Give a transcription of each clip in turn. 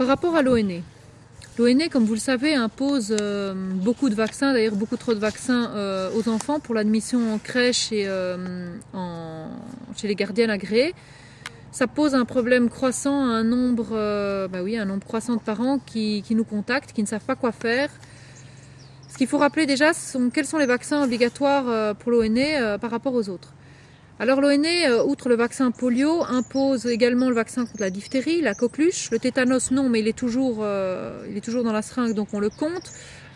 Par rapport à l'ONE, l'ONE, comme vous le savez, impose beaucoup de vaccins, d'ailleurs beaucoup trop de vaccins aux enfants pour l'admission en crèche et chez les gardiennes agréées. Ça pose un problème croissant à un nombre croissant de parents qui nous contactent, qui ne savent pas quoi faire. Ce qu'il faut rappeler déjà, quels sont les vaccins obligatoires pour l'ONE par rapport aux autres. Alors l'ONE, outre le vaccin polio, impose également le vaccin contre la diphtérie, la coqueluche, le tétanos non, mais il est toujours dans la seringue, donc on le compte.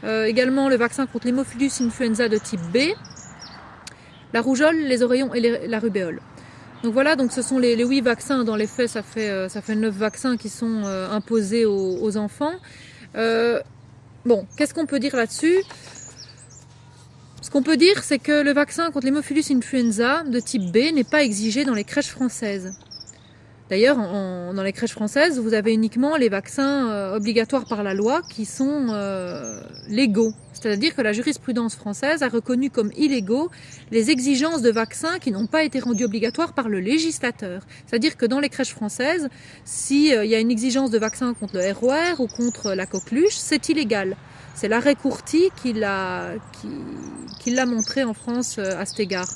Également le vaccin contre l'hémophilus influenza de type B, la rougeole, les oreillons et la rubéole. Donc voilà, donc ce sont les 8 vaccins. Dans les faits, ça fait 9 vaccins qui sont imposés aux enfants. Bon, qu'est-ce qu'on peut dire là-dessus ? Ce qu'on peut dire, c'est que le vaccin contre l'hémophilus influenza de type B n'est pas exigé dans les crèches françaises. D'ailleurs, dans les crèches françaises, vous avez uniquement les vaccins obligatoires par la loi qui sont légaux. C'est-à-dire que la jurisprudence française a reconnu comme illégaux les exigences de vaccins qui n'ont pas été rendues obligatoires par le législateur. C'est-à-dire que dans les crèches françaises, s'il y a une exigence de vaccin contre le ROR ou contre la coqueluche, c'est illégal. C'est l'arrêt Courty qui l'a montré en France à cet égard.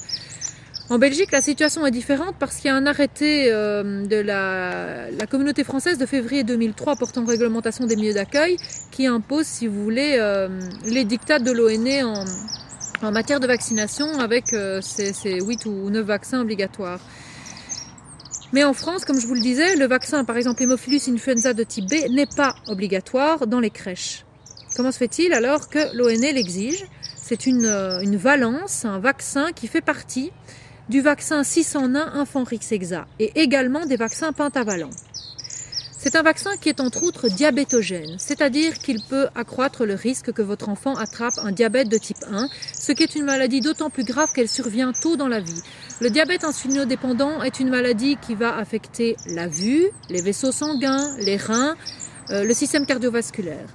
En Belgique, la situation est différente parce qu'il y a un arrêté de la communauté française de février 2003 portant réglementation des milieux d'accueil qui impose, si vous voulez, les dictats de l'ONE en matière de vaccination avec ces 8 ou 9 vaccins obligatoires. Mais en France, comme je vous le disais, le vaccin, par exemple, hémophilus influenza de type B, n'est pas obligatoire dans les crèches. Comment se fait-il alors que l'ONE l'exige? C'est une valence, un vaccin qui fait partie du vaccin 6 en 1 Infanrix-Hexa et également des vaccins pentavalents. C'est un vaccin qui est entre autres diabétogène, c'est-à-dire qu'il peut accroître le risque que votre enfant attrape un diabète de type 1, ce qui est une maladie d'autant plus grave qu'elle survient tôt dans la vie. Le diabète insulinodépendant est une maladie qui va affecter la vue, les vaisseaux sanguins, les reins, le système cardiovasculaire.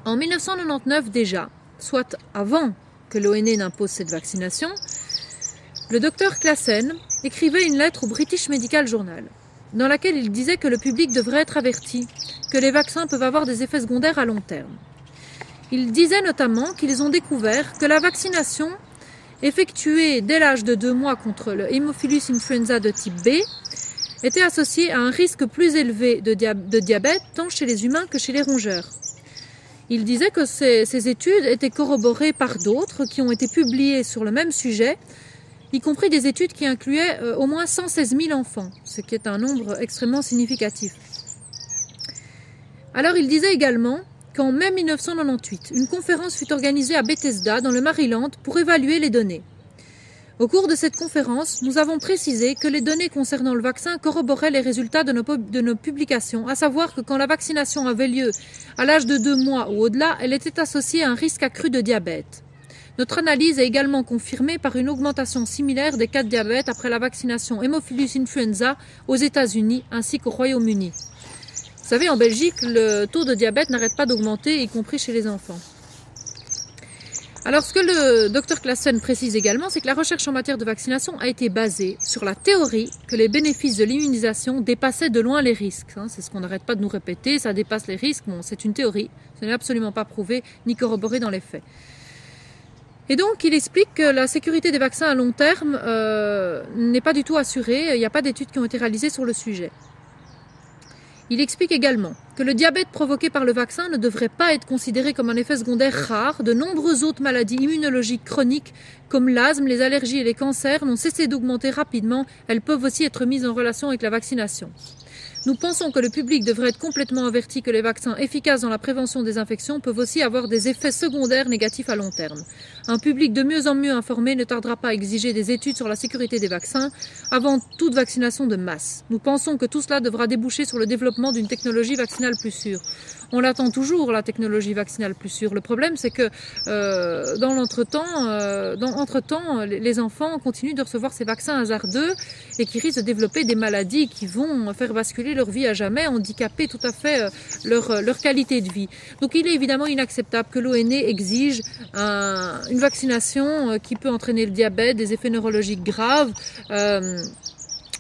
En 1999 déjà, soit avant que l'ONE n'impose cette vaccination, le docteur Claassen écrivait une lettre au British Medical Journal, dans laquelle il disait que le public devrait être averti, que les vaccins peuvent avoir des effets secondaires à long terme. Il disait notamment qu'ils ont découvert que la vaccination effectuée dès l'âge de 2 mois contre le Haemophilus influenza de type B était associée à un risque plus élevé de diabète tant chez les humains que chez les rongeurs. Il disait que ces études étaient corroborées par d'autres qui ont été publiées sur le même sujet, y compris des études qui incluaient au moins 116 000 enfants, ce qui est un nombre extrêmement significatif. Alors il disait également qu'en mai 1998, une conférence fut organisée à Bethesda, dans le Maryland, pour évaluer les données. Au cours de cette conférence, nous avons précisé que les données concernant le vaccin corroboraient les résultats de nos publications, à savoir que quand la vaccination avait lieu à l'âge de 2 mois ou au-delà, elle était associée à un risque accru de diabète. Notre analyse est également confirmée par une augmentation similaire des cas de diabète après la vaccination Haemophilus influenza aux États-Unis ainsi qu'au Royaume-Uni. Vous savez, en Belgique, le taux de diabète n'arrête pas d'augmenter, y compris chez les enfants. Alors, ce que le docteur Claassen précise également, c'est que la recherche en matière de vaccination a été basée sur la théorie que les bénéfices de l'immunisation dépassaient de loin les risques. C'est ce qu'on n'arrête pas de nous répéter, ça dépasse les risques. Bon, c'est une théorie, ce n'est absolument pas prouvé ni corroboré dans les faits. Et donc, il explique que la sécurité des vaccins à long terme n'est pas du tout assurée. Il n'y a pas d'études qui ont été réalisées sur le sujet. Il explique également que le diabète provoqué par le vaccin ne devrait pas être considéré comme un effet secondaire rare. De nombreuses autres maladies immunologiques chroniques, comme l'asthme, les allergies et les cancers, n'ont cessé d'augmenter rapidement. Elles peuvent aussi être mises en relation avec la vaccination. Nous pensons que le public devrait être complètement averti que les vaccins efficaces dans la prévention des infections peuvent aussi avoir des effets secondaires négatifs à long terme. Un public de mieux en mieux informé ne tardera pas à exiger des études sur la sécurité des vaccins avant toute vaccination de masse. Nous pensons que tout cela devra déboucher sur le développement d'une technologie vaccinale plus sûre. On l'attend toujours, la technologie vaccinale plus sûre. Le problème, c'est que entre-temps, les enfants continuent de recevoir ces vaccins hasardeux et qui risquent de développer des maladies qui vont faire basculer leur vie à jamais, handicaper tout à fait leur qualité de vie. Donc il est évidemment inacceptable que l'ONE exige une vaccination qui peut entraîner le diabète, des effets neurologiques graves,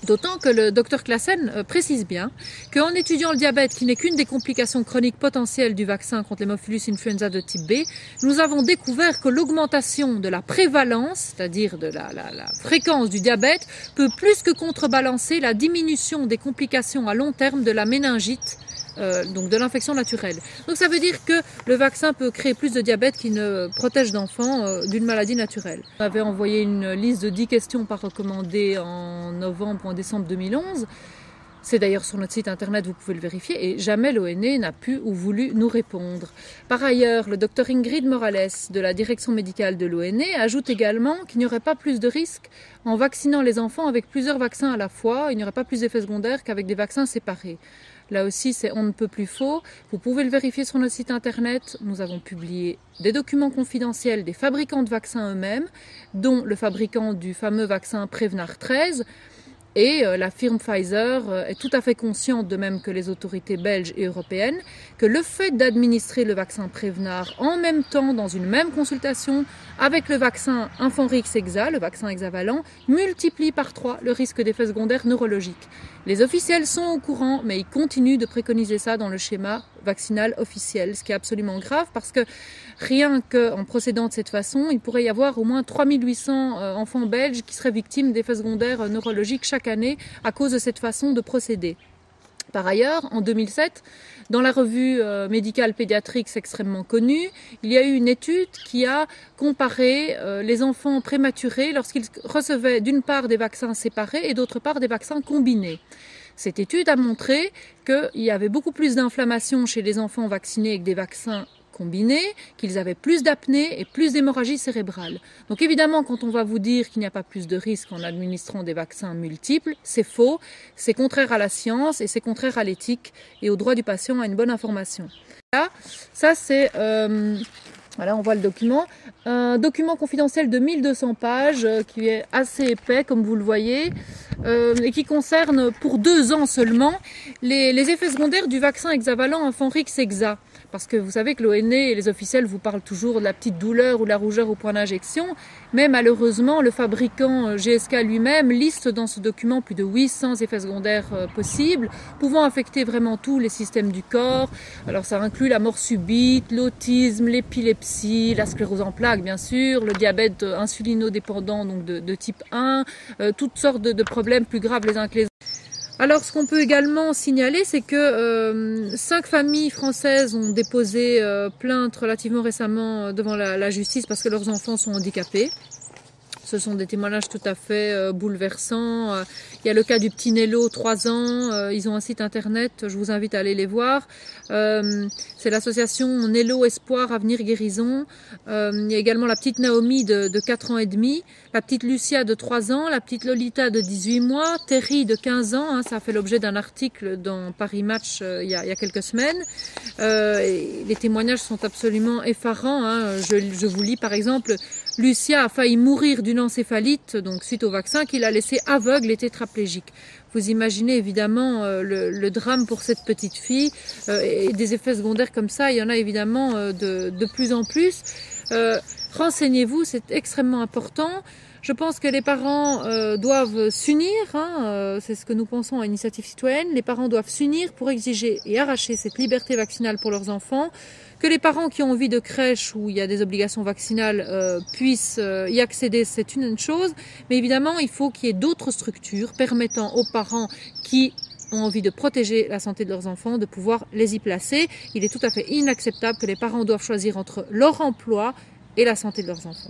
D'autant que le docteur Claassen précise bien qu'en étudiant le diabète, qui n'est qu'une des complications chroniques potentielles du vaccin contre l'hémophilus influenza de type B, nous avons découvert que l'augmentation de la prévalence, c'est-à-dire de la fréquence du diabète, peut plus que contrebalancer la diminution des complications à long terme de la méningite, donc de l'infection naturelle. Donc ça veut dire que le vaccin peut créer plus de diabète qu'il ne protège d'enfants d'une maladie naturelle. On avait envoyé une liste de 10 questions pas recommandées en novembre ou en décembre 2011. C'est d'ailleurs sur notre site internet, vous pouvez le vérifier, et jamais l'ONE n'a pu ou voulu nous répondre. Par ailleurs, le docteur Ingrid Morales de la direction médicale de l'ONE ajoute également qu'il n'y aurait pas plus de risques en vaccinant les enfants avec plusieurs vaccins à la fois. Il n'y aurait pas plus d'effets secondaires qu'avec des vaccins séparés. Là aussi, c'est on ne peut plus faux. Vous pouvez le vérifier sur notre site internet. Nous avons publié des documents confidentiels des fabricants de vaccins eux-mêmes, dont le fabricant du fameux vaccin Prevnar 13. Et la firme Pfizer est tout à fait consciente, de même que les autorités belges et européennes, que le fait d'administrer le vaccin Prevnar en même temps dans une même consultation avec le vaccin Infanrix-Hexa, le vaccin hexavalent, multiplie par 3 le risque d'effets secondaires neurologiques. Les officiels sont au courant, mais ils continuent de préconiser ça dans le schéma vaccinal officiel, ce qui est absolument grave parce que rien qu'en procédant de cette façon, il pourrait y avoir au moins 3800 enfants belges qui seraient victimes d'effets secondaires neurologiques chaque année à cause de cette façon de procéder. Par ailleurs, en 2007, dans la revue médicale pédiatrique extrêmement connue, il y a eu une étude qui a comparé les enfants prématurés lorsqu'ils recevaient d'une part des vaccins séparés et d'autre part des vaccins combinés. Cette étude a montré qu'il y avait beaucoup plus d'inflammation chez les enfants vaccinés avec des vaccins combinés, qu'ils avaient plus d'apnée et plus d'hémorragie cérébrale. Donc évidemment, quand on va vous dire qu'il n'y a pas plus de risques en administrant des vaccins multiples, c'est faux, c'est contraire à la science et c'est contraire à l'éthique et au droit du patient à une bonne information. Là, ça c'est... Voilà, on voit le document. Un document confidentiel de 1200 pages qui est assez épais, comme vous le voyez, et qui concerne pour 2 ans seulement les effets secondaires du vaccin hexavalent Infanrix-Hexa. Parce que vous savez que l'ONE et les officiels vous parlent toujours de la petite douleur ou de la rougeur au point d'injection, mais malheureusement le fabricant GSK lui-même liste dans ce document plus de 800 effets secondaires possibles, pouvant affecter vraiment tous les systèmes du corps. Alors ça inclut la mort subite, l'autisme, l'épilepsie, la sclérose en plaques bien sûr, le diabète insulinodépendant donc de type 1, toutes sortes de problèmes plus graves les uns que les autres. Alors, ce qu'on peut également signaler, c'est que 5 familles françaises ont déposé plainte relativement récemment devant la justice parce que leurs enfants sont handicapés. Ce sont des témoignages tout à fait bouleversants. Il y a le cas du petit Nello, 3 ans. Ils ont un site internet, je vous invite à aller les voir. C'est l'association Nello Espoir Avenir Guérison. Il y a également la petite Naomi de 4 ans et demi, la petite Lucia de 3 ans, la petite Lolita de 18 mois, Terry de 15 ans. Ça a fait l'objet d'un article dans Paris Match il y a quelques semaines. Les témoignages sont absolument effarants. Je vous lis par exemple, Lucia a failli mourir d'une encéphalite, donc suite au vaccin, qui l'a laissée aveugle et tétraplégique. Vous imaginez évidemment le drame pour cette petite fille et des effets secondaires comme ça, il y en a évidemment de plus en plus. Renseignez-vous, c'est extrêmement important. Je pense que les parents doivent s'unir, c'est ce que nous pensons à Initiative Citoyenne, les parents doivent s'unir pour exiger et arracher cette liberté vaccinale pour leurs enfants, que les parents qui ont envie de crèche où il y a des obligations vaccinales puissent y accéder, c'est une chose, mais évidemment il faut qu'il y ait d'autres structures permettant aux parents qui ont envie de protéger la santé de leurs enfants, de pouvoir les y placer. Il est tout à fait inacceptable que les parents doivent choisir entre leur emploi et la santé de leurs enfants.